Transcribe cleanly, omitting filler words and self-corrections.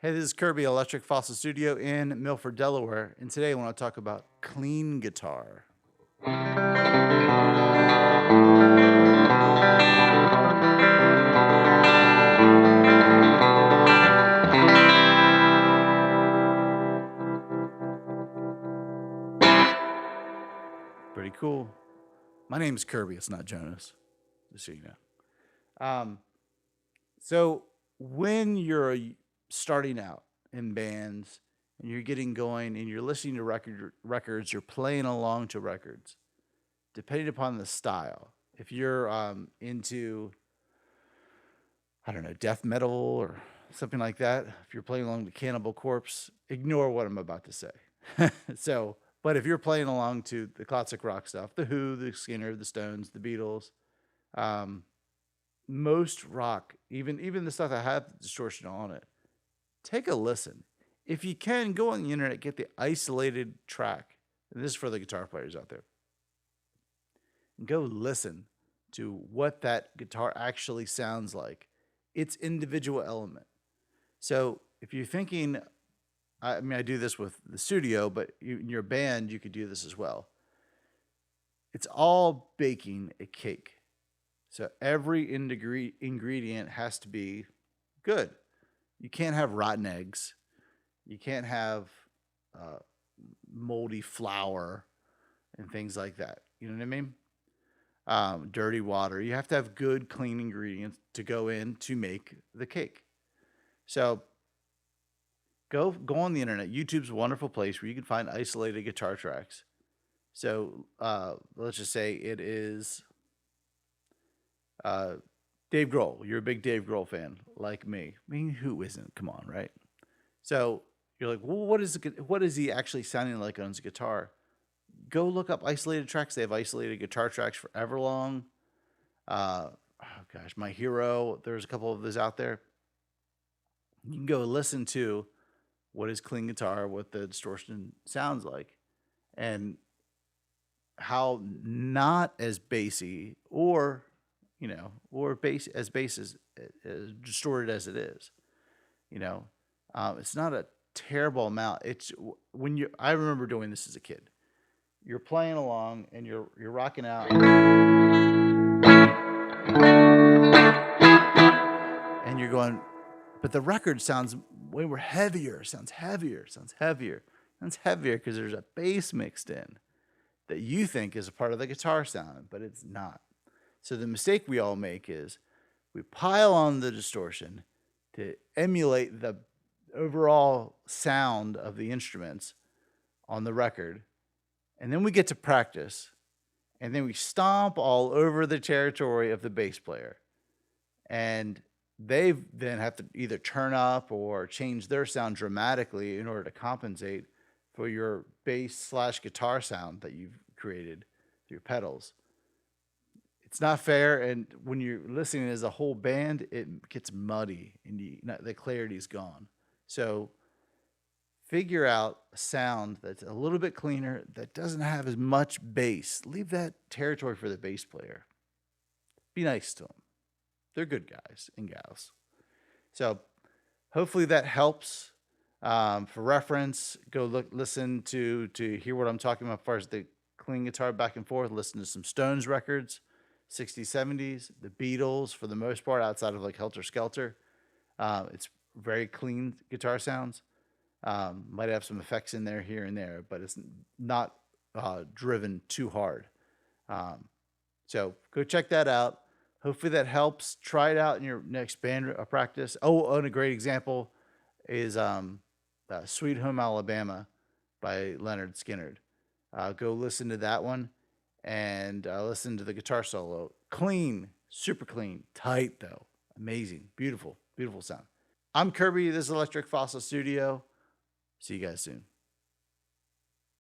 Hey, this is Kirby, Electric Fossil Studio in Milford, Delaware, and today I want to talk about clean guitar. Pretty cool. My name is Kirby, it's not Jonas, just so you know. So when you're starting out in bands and you're getting going and you're listening to records, you're playing along to records, depending upon the style. If you're into, I don't know, death metal or something like that, if you're playing along to Cannibal Corpse, ignore what I'm about to say. But if you're playing along to the classic rock stuff, the Who, the Skinner, the Stones, the Beatles, um, most rock, even the stuff that have distortion on it, take a listen. If you can, go on the internet, get the isolated track. And this is for the guitar players out there. And go listen to what that guitar actually sounds like, its individual element. So if you're thinking, I mean, I do this with the studio, but in your band, you could do this as well. It's all baking a cake. So every ingredient has to be good. You can't have rotten eggs. You can't have moldy flour and things like that. You know what I mean? Dirty water. You have to have good, clean ingredients to go in to make the cake. So go on the internet. YouTube's a wonderful place where you can find isolated guitar tracks. So let's just say it is Dave Grohl. You're a big Dave Grohl fan, like me. I mean, who isn't? Come on, right? So you're like, well, what is he actually sounding like on his guitar? Go look up isolated tracks. They have isolated guitar tracks for Everlong. Oh gosh, My Hero. There's a couple of those out there. You can go listen to what his clean guitar, what the distortion sounds like, and how not as bassy or bass as distorted as it is. You know, it's not a terrible amount. It's when you. I remember doing this as a kid. You're playing along and you're rocking out, and you're going, but the record sounds way more heavier. Sounds heavier. Sounds heavier. Sounds heavier because there's a bass mixed in that you think is a part of the guitar sound, but it's not. So the mistake we all make is we pile on the distortion to emulate the overall sound of the instruments on the record. And then we get to practice, and then we stomp all over the territory of the bass player. And they then have to either turn up or change their sound dramatically in order to compensate for your bass/guitar sound that you've created through your pedals. It's not fair, and when you're listening as a whole band, it gets muddy and the clarity is gone. So figure out a sound that's a little bit cleaner, that doesn't have as much bass. Leave that territory for the bass player. Be nice to them. They're good guys and gals. So hopefully that helps. For reference, go listen to hear what I'm talking about as far as the clean guitar back and forth. Listen to some Stones records, 60s, 70s, the Beatles for the most part, outside of like Helter Skelter. It's very clean guitar sounds. Might have some effects in there here and there, but it's not driven too hard. So go check that out. Hopefully that helps. Try it out in your next band practice. Oh, and a great example is Sweet Home Alabama by Leonard Skinner. Go listen to that one and listen to the guitar solo. Clean, super clean, tight though. Amazing, beautiful, beautiful sound. I'm Kirby. This is Electric Fossil Studio. See you guys soon.